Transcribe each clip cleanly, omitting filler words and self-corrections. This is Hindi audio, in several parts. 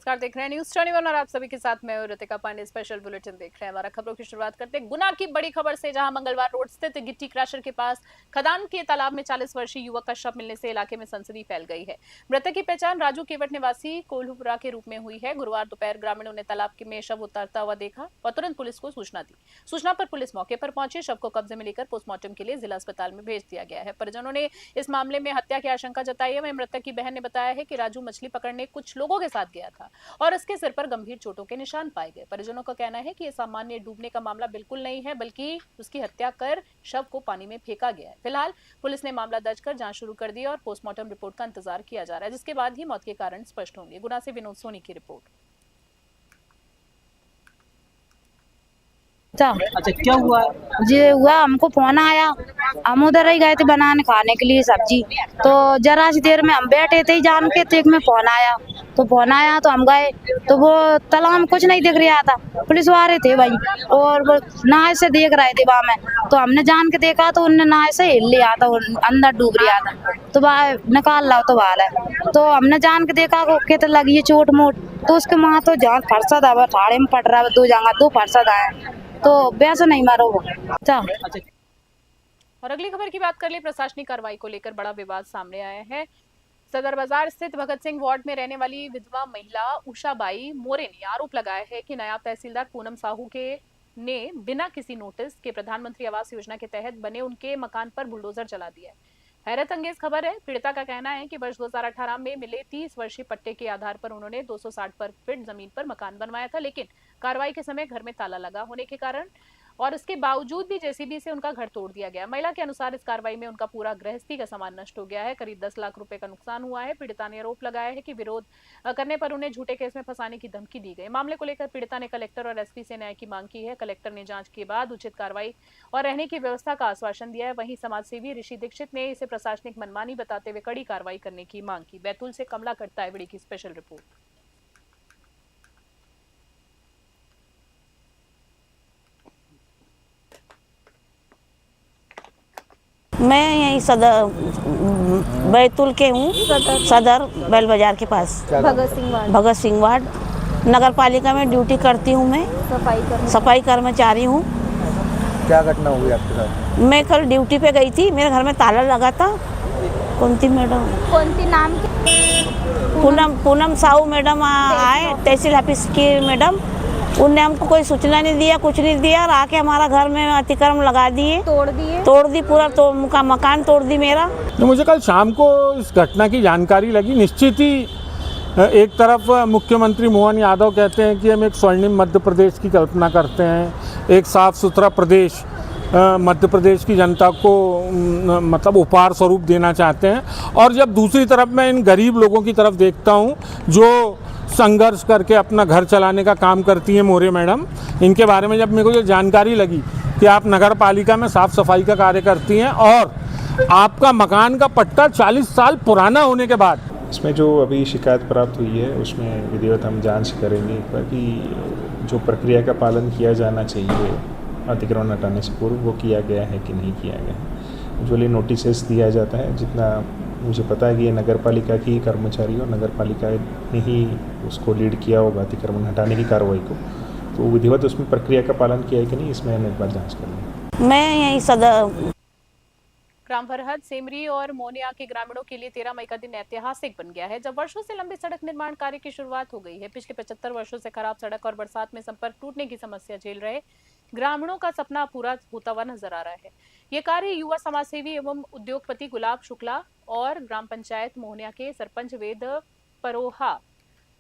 नमस्कार, देख रहे हैं न्यूज 21 और आप सभी के साथ मैं ऋतिका पांडे। स्पेशल बुलेटिन देख रहे हैं। हमारा खबरों की शुरुआत करते हैं गुना की बड़ी खबर से, जहां मंगलवार रोड स्थित गिट्टी क्रशर के पास खदान के तालाब में 40 वर्षीय युवक का शव मिलने से इलाके में सनसनी फैल गई है। मृतक की पहचान राजू केवट निवासी कोल्हुपुरा के रूप में हुई है। गुरुवार दोपहर ग्रामीणों ने तालाब में शव उतारता हुआ देखा और तुरंत पुलिस को सूचना दी। सूचना पर पुलिस मौके पर पहुंची, शव को कब्जे में लेकर पोस्टमार्टम के लिए जिला अस्पताल में भेज दिया गया है। परिजनों ने इस मामले में हत्या की आशंका जताई है। वहीं मृतक की बहन ने बताया है कि राजू मछली पकड़ने कुछ लोगों के साथ गया था और उसके सिर पर गंभीर चोटों के निशान पाए गए। परिजनों का कहना है कि यह सामान्य डूबने का मामला बिल्कुल नहीं है, बल्कि उसकी हत्या कर शव को पानी में फेंका गया है। फिलहाल पुलिस ने मामला दर्ज कर जांच शुरू कर दी और पोस्टमार्टम रिपोर्ट का इंतजार किया जा रहा है, जिसके बाद ही मौत के कारण स्पष्ट होंगे। गुना से विनोद सोनी की रिपोर्ट। अच्छा, क्या हुआ? जी हुआ, हमको फोन आया। हम उधर ही गए थे बनाने खाने के लिए सब्जी। तो जरा सी देर में हम बैठे थे जान के, तो एक में फोन आया। तो हम गए, तो वो तालाब में कुछ नहीं दिख रहा था। पुलिस वाले थे भाई, और वो नाव से देख रहे थे वहाँ में। तो हमने जान के देखा तो उनने नाव से हिल लिया था, अंदर डूब रहा था। तो बाहर निकाल लाओ तो बाहर है। तो हमने जान के देखा कि तो लगी है चोट मोट। तो उसके माँ तो जहाँ फरसा था ठाड़े में पड़ रहा है, दो जगह दो फरसा था, तो वैसे नहीं मारो वो। और अगली खबर की बात कर ले। प्रशासनिक कार्रवाई को लेकर बड़ा विवाद सामने आया है। सदर बाजार स्थित भगत सिंह वार्ड में रहने वाली विधवा महिला उषाबाई मोरे ने आरोप लगाया है कि नायब तहसीलदार पूनम साहू के ने बिना किसी नोटिस के प्रधानमंत्री आवास योजना के तहत बने उनके मकान पर बुलडोजर चला दिया है। हैरत अंगेज खबर है। पीड़िता का कहना है कि वर्ष 2018 में मिले 30 वर्षीय पट्टे के आधार पर उन्होंने 260 वर्ग फीट जमीन पर मकान बनवाया था, लेकिन कार्रवाई के समय घर में ताला लगा होने के कारण और इसके बावजूद भी जेसीबी से उनका घर तोड़ दिया गया। महिला के अनुसार इस कार्रवाई में उनका पूरा गृहस्थी का सामान नष्ट हो गया है। करीब 10 लाख रुपए का नुकसान हुआ है। पीड़िता ने आरोप लगाया है कि विरोध करने पर उन्हें झूठे केस में फंसाने की धमकी दी गई। मामले को लेकर पीड़िता ने कलेक्टर और एसपी से न्याय की मांग की है। कलेक्टर ने जांच के बाद उचित कार्रवाई और रहने की व्यवस्था का आश्वासन दिया है। वहीं समाजसेवी ऋषि दीक्षित ने इसे प्रशासनिक मनमानी बताते हुए कड़ी कार्रवाई करने की मांग की। बैतूल से कमला कट्टावड़ी की स्पेशल रिपोर्ट। मैं यहीं सदर बैतूल के हूँ, सदर बैल बाजार के पास भगत सिंह वार्ड नगर पालिका में ड्यूटी करती हूँ। मैं सफाई कर्मचारी हूँ। क्या घटना हुई आपके साथ? मैं कल ड्यूटी पे गई थी, मेरे घर में ताला लगा था। कौनती मैडम? कौनती नाम की? पूनम साहू मैडम आए, तहसील ऑफिस की मैडम। उनने हमको कोई सूचना नहीं दिया, कुछ नहीं दिया, और आके हमारा घर में अतिक्रम लगा दिए, तोड़ दी पूरा, तो मकान तोड़ दी मेरा। तो मुझे कल शाम को इस घटना की जानकारी लगी। निश्चित ही एक तरफ मुख्यमंत्री मोहन यादव कहते हैं कि हम एक स्वर्णिम मध्य प्रदेश की कल्पना करते हैं, एक साफ सुथरा प्रदेश मध्य प्रदेश की जनता को मतलब उपहार स्वरूप देना चाहते हैं। और जब दूसरी तरफ मैं इन गरीब लोगों की तरफ देखता हूं जो संघर्ष करके अपना घर चलाने का काम करती हैं, मोरे मैडम, इनके बारे में जब मेरे को ये जानकारी लगी कि आप नगर पालिका में साफ़ सफाई का कार्य करती हैं और आपका मकान का पट्टा 40 साल पुराना होने के बाद, इसमें जो अभी शिकायत प्राप्त हुई है उसमें विधिवत हम जांच करेंगे कि जो प्रक्रिया का पालन किया जाना चाहिए अतिक्रमण हटाने से पूर्व वो किया गया है कि नहीं किया गया है। यूजुअली नोटिसेस दिया जाता है। जितना मुझे पता है कि ये नगर पालिका की कर्मचारी और नगर पालिका ने ही उसको लीड किया होगा अतिक्रमण हटाने की कार्रवाई को, तो विधिवत उसमें प्रक्रिया का पालन किया है कि नहीं, इसमें हम एक बार जाँच करेंगे। मैं यहीं सदर ग्राम फरहद, सेमरी और मोनिया के ग्रामीणों के लिए 13 मई का दिन ऐतिहासिक बन गया है, जब वर्षों से लंबे सड़क निर्माण कार्य की शुरुआत हो गई है। पिछले 75 वर्षों से खराब सड़क और बरसात में संपर्क टूटने की समस्या झेल रहे ग्रामीणों का सपना पूरा होता हुआ नजर आ रहा है। ये कार्य युवा समाजसेवी एवं उद्योगपति गुलाब शुक्ला और ग्राम पंचायत मोहनिया के सरपंच वेद परोहा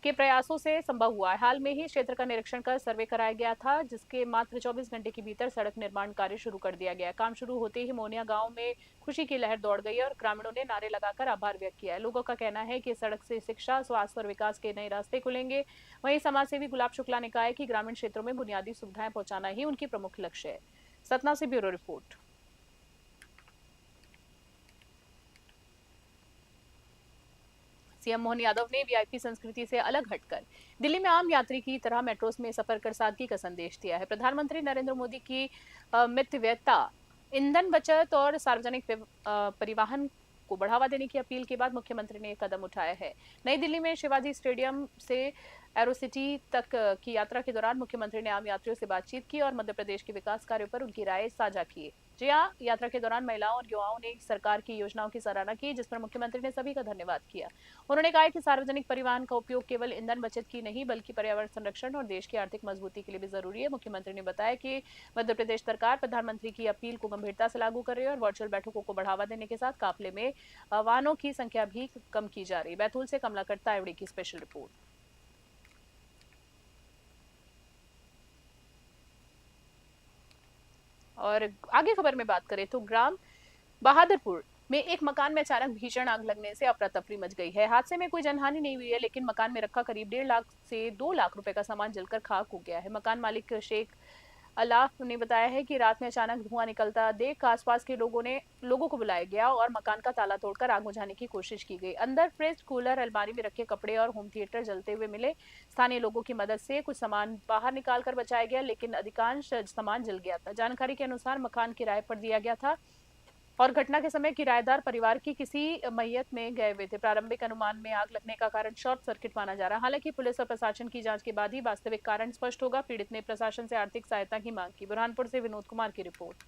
के प्रयासों से संभव हुआ है। हाल में ही क्षेत्र का निरीक्षण कर सर्वे कराया गया था, जिसके मात्र 24 घंटे के भीतर सड़क निर्माण कार्य शुरू कर दिया गया। काम शुरू होते ही मोनिया गांव में खुशी की लहर दौड़ गई और ग्रामीणों ने नारे लगाकर आभार व्यक्त किया है। लोगों का कहना है कि सड़क से शिक्षा, स्वास्थ्य और विकास के नए रास्ते खुलेंगे। वहीं समाजसेवी गुलाब शुक्ला ने कहा है कि ग्रामीण क्षेत्रों में बुनियादी सुविधाएं पहुंचाना ही उनकी प्रमुख लक्ष्य है। सतना से bureau report. CM Mohan Yadav ने वीआईपी संस्कृति से अलग हटकर दिल्ली में आम यात्री की तरह मेट्रोस में सफर कर सादगी का संदेश दिया है। प्रधानमंत्री नरेंद्र मोदी की मितव्ययता, ईंधन बचत और सार्वजनिक परिवहन को बढ़ावा देने की अपील के बाद मुख्यमंत्री ने कदम उठाया है। नई दिल्ली में शिवाजी स्टेडियम से एरो सिटी तक की यात्रा के दौरान मुख्यमंत्री ने आम यात्रियों से बातचीत की और मध्य प्रदेश के विकास कार्यों पर उनकी राय साझा की। जी हां, यात्रा के दौरान महिलाओं और युवाओं ने सरकार की योजनाओं की सराहना की, जिस पर मुख्यमंत्री ने सभी का धन्यवाद किया। उन्होंने कहा कि सार्वजनिक परिवहन का उपयोग केवल ईंधन बचत की नहीं बल्कि पर्यावरण संरक्षण और देश की आर्थिक मजबूती के लिए भी जरूरी है। मुख्यमंत्री ने बताया कि मध्य प्रदेश सरकार प्रधानमंत्री की अपील को गंभीरता से लागू कर रही है और वर्चुअल बैठकों को बढ़ावा देने के साथ काफिले में वाहनों की संख्या भी कम की जा रही है। बैतूल से कमलाकर तायवड़े की स्पेशल रिपोर्ट। और आगे खबर में बात करें तो ग्राम बहादुरपुर में एक मकान में अचानक भीषण आग लगने से अफरा तफरी मच गई है। हादसे में कोई जनहानि नहीं हुई है, लेकिन मकान में रखा करीब 1.5 लाख से 2 लाख रुपए का सामान जलकर खाक हो गया है। मकान मालिक शेख अलाफ ने बताया है कि रात में अचानक धुआं निकलता देख आसपास के लोगों को बुलाया गया और मकान का ताला तोड़कर आग बुझाने की कोशिश की गई। अंदर फ्रिज, कूलर, अलमारी में रखे कपड़े और होम थिएटर जलते हुए मिले। स्थानीय लोगों की मदद से कुछ सामान बाहर निकालकर बचाया गया, लेकिन अधिकांश सामान जल गया था। जानकारी के अनुसार मकान किराए पर दिया गया था और घटना के समय किराएदार परिवार की किसी मैयत में गए हुए थे। प्रारंभिक अनुमान में आग लगने का कारण शॉर्ट सर्किट माना जा रहा है। हालांकि पुलिस और प्रशासन की जांच के बाद ही वास्तविक कारण स्पष्ट होगा। पीड़ित ने प्रशासन से आर्थिक सहायता की मांग की। बुरहानपुर से विनोद कुमार की रिपोर्ट।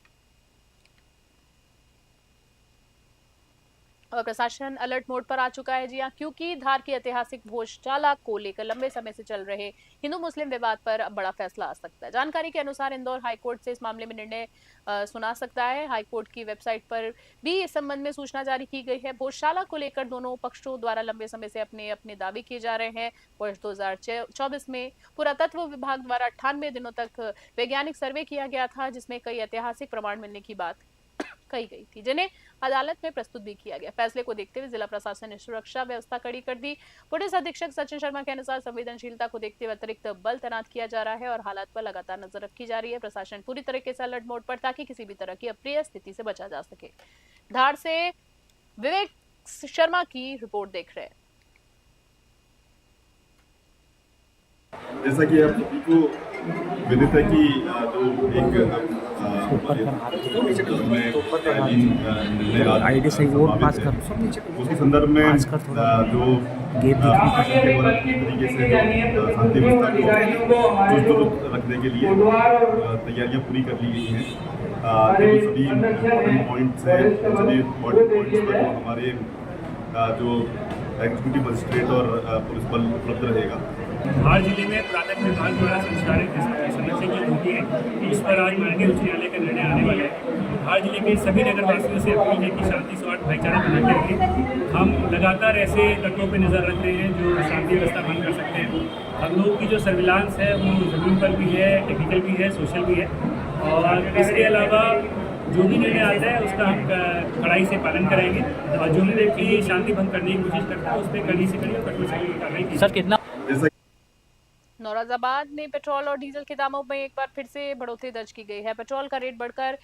और प्रशासन अलर्ट मोड पर आ चुका है। जी हां, क्योंकि धार की ऐतिहासिक भोजशाला को लेकर लंबे समय से चल रहे हिंदू मुस्लिम विवाद पर अब बड़ा फैसला आ सकता है। जानकारी के अनुसार इंदौर हाईकोर्ट से इस मामले में निर्णय सुना सकता है। हाईकोर्ट की वेबसाइट पर भी इस संबंध में सूचना जारी की गई है। भोजशाला को लेकर दोनों पक्षों द्वारा लंबे समय से अपने अपने दावे किए जा रहे हैं। वर्ष 2024 में पुरातत्व विभाग द्वारा 98 दिनों तक वैज्ञानिक सर्वे किया गया था, जिसमें कई ऐतिहासिक प्रमाण मिलने की बात कही गई थी, जिन्हें अदालत में प्रस्तुत भी किया गया। फैसले को देखते हुए जिला प्रशासन ने सुरक्षा व्यवस्था कड़ी कर दी। पुलिस अधीक्षक सचिन शर्मा के अनुसार संवेदनशीलता को देखते हुए अतिरिक्त बल तैनात किया जा रहा है और हालात पर लगातार नजर रखी जा रही है। प्रशासन पूरी तरीके से अलर्ट मोड पर, ताकि किसी भी तरह की अप्रिय स्थिति से बचा जा सके। धार से विवेक शर्मा की रिपोर्ट देख रहे हैं। जैसा कि आप सभी को विदित है कि जो आईडी सही वो पास कर उसके संदर्भ में जो गेट तरीके से जो शांति व्यवस्था को रखने के लिए तैयारियां पूरी कर ली गई हैं। जो सभी इम्पोर्टेंट पॉइंट्स हैं, सभी इम्पोर्टेंट पॉइंट्स पर जो हमारे जो एग्जीक्यूटिव मजिस्ट्रेट और पुलिस बल उपलब्ध रहेगा। धार जिले में पुरातत्व विभाग द्वारा संचालित संरक्षण की ड्यूटी है, इस पर आज माननीय उच्च न्यायालय का निर्णय आने वाला है। धार जिले के सभी नगरवासियों से अपील है कि शांति सौहार्द भाईचारा बनाते रखें। हम लगातार ऐसे तत्वों पर नज़र रख रहे हैं जो शांति व्यवस्था भंग कर सकते हैं। हम लोगों की जो सर्विलांस है वो ज़मीन पर भी है, टेक्निकल भी है, सोशल भी है, और इसके अलावा जो भी निर्णय आता है उसका हम कड़ाई से पालन करेंगे और जो भी व्यक्ति शांति भंग करने की कोशिश करता है उस पर कड़ी से कड़ी और कठोर से कठोर कार्रवाई की। सर कितना नौरोजाबाद में पेट्रोल और डीजल के दामों में एक बार फिर से बढ़ोतरी दर्ज की गई है। पेट्रोल का रेट बढ़कर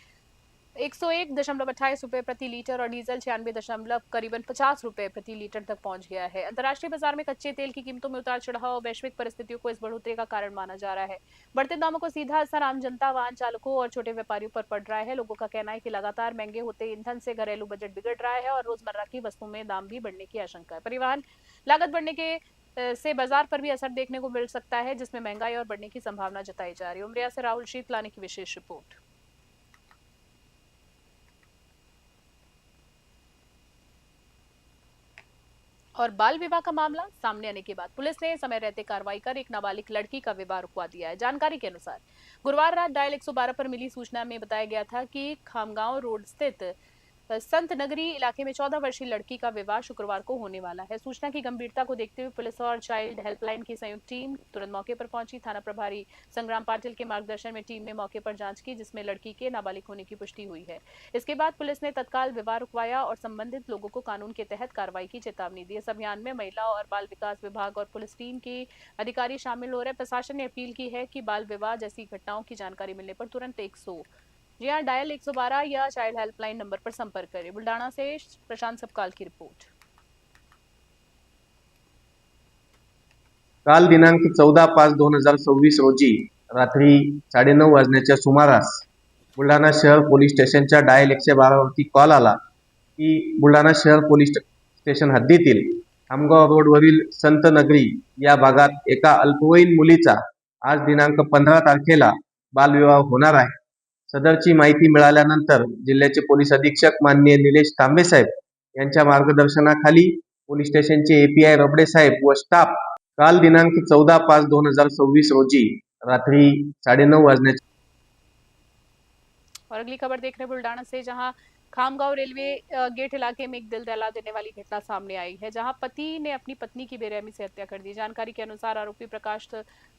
101.28 रुपए प्रति लीटर और डीजल 96 करीबन 50 रुपए प्रति लीटर तक पहुंच गया है। अंतर्राष्ट्रीय बाजार में कच्चे तेल की कीमतों में उतार चढ़ाव और वैश्विक परिस्थितियों को इस बढ़ोतरी का कारण माना जा रहा है। बढ़ते दामों को सीधा असर आम जनता, वाहन चालकों और छोटे व्यापारियों पर पड़ रहा है। लोगों का कहना है कि लगातार महंगे होते ईंधन से घरेलू बजट बिगड़ रहा है और रोजमर्रा की वस्तुओं में दाम भी बढ़ने की आशंका है। परिवहन लागत बढ़ने के से बाजार पर भी असर देखने को मिल सकता है, जिसमें महंगाई और बढ़ने की संभावना जताई जा रही है। उमरिया से राहुल शीतलानी की विशेष रिपोर्ट। और बाल विवाह का मामला सामने आने के बाद पुलिस ने समय रहते कार्रवाई कर एक नाबालिग लड़की का विवाह रुकवा दिया है। जानकारी के अनुसार गुरुवार रात डायल 112 पर मिली सूचना में बताया गया था कि खामगांव रोड स्थित संत नगरी इलाके में 14 वर्षीय लड़की का विवाह शुक्रवार को होने वाला है। सूचना की गंभीरता को देखते हुए पुलिस और चाइल्ड हेल्पलाइन की संयुक्त टीम तुरंत मौके पर पहुंची। थाना प्रभारी संग्राम पाटिल के मार्गदर्शन में टीम ने मौके पर जांच की, जिसमें लड़की के नाबालिग होने की पुष्टि हुई है। इसके बाद पुलिस ने तत्काल विवाह रुकवाया और संबंधित लोगों को कानून के तहत कार्रवाई की चेतावनी दी। इस अभियान में महिला और बाल विकास विभाग और पुलिस टीम के अधिकारी शामिल हो रहे। प्रशासन ने अपील की है कि बाल विवाह जैसी घटनाओं की जानकारी मिलने पर तुरंत 100 डायल 112 या चाइल्ड हेल्पलाइन नंबर पर संपर्क करें। बुल्डाना से प्रशांत सबकाल की रिपोर्ट। काल दिनांक 14/5/2026 रोजी रात्री 9:30 वाजण्याच्या सुमारास बुलढाणा शहर पोलीस स्टेशनच्या डायल 112 वरती कॉल आला की बुलढाणा शहर पोलीस स्टेशन हद्दीतील खामगाव रोडवरील संत नगरी या भागात एका अल्पवयीन मुलीचा आज दिनांक 15 तारखेला बालविवाह होणार आहे. सदरची माहिती मिळाल्यानंतर जिल्ह्याचे पोलीस अधीक्षक माननीय निलेश तांबे साहेब यांच्या मार्गदर्शनाखाली पोलीस स्टेशनचे API रबडे साहेब व स्टाफ काल दिनांक 14/5/2026 रोजी रात्री 9:30 वाजण्याच्या और अगली खबर देख रहे हैं बुल्डाना से, जहां खामगांव रेलवे गेट इलाके में एक दिल दहला देने वाली घटना सामने आई है, जहां पति ने अपनी पत्नी की बेरहमी से हत्या कर दी। जानकारी के अनुसार आरोपी प्रकाश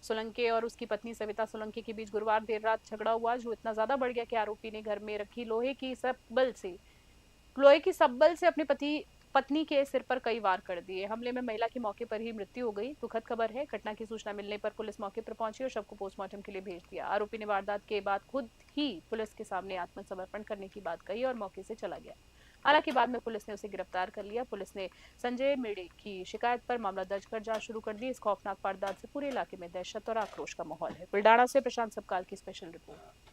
सोलंके और उसकी पत्नी सविता सोलंके के बीच गुरुवार देर रात झगड़ा हुआ, जो इतना ज्यादा बढ़ गया कि आरोपी ने घर में रखी लोहे की सब्बल से अपनी पत्नी के सिर पर कई वार कर दिए। हमले में महिला की मौके पर ही मृत्यु हो गई। दुखद खबर है। घटना की सूचना मिलने पर पुलिस मौके पर पहुंची और शव को पोस्टमार्टम के लिए भेज दिया। आरोपी ने वारदात के बाद खुद ही पुलिस के सामने आत्मसमर्पण करने की बात कही और मौके से चला गया। हालांकि बाद में पुलिस ने उसे गिरफ्तार कर लिया। पुलिस ने संजय मेड़े की शिकायत पर मामला दर्ज कर जांच शुरू कर दी। इस खौफनाक वारदात से पूरे इलाके में दहशत और आक्रोश का माहौल है। बुल्डाना से प्रशांत सबकाल की स्पेशल रिपोर्ट।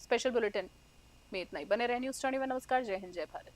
स्पेशल बुलेटिन में इतना ही। बने रहे न्यूज़ 21। नमस्कार, जय हिंद, जय भारत।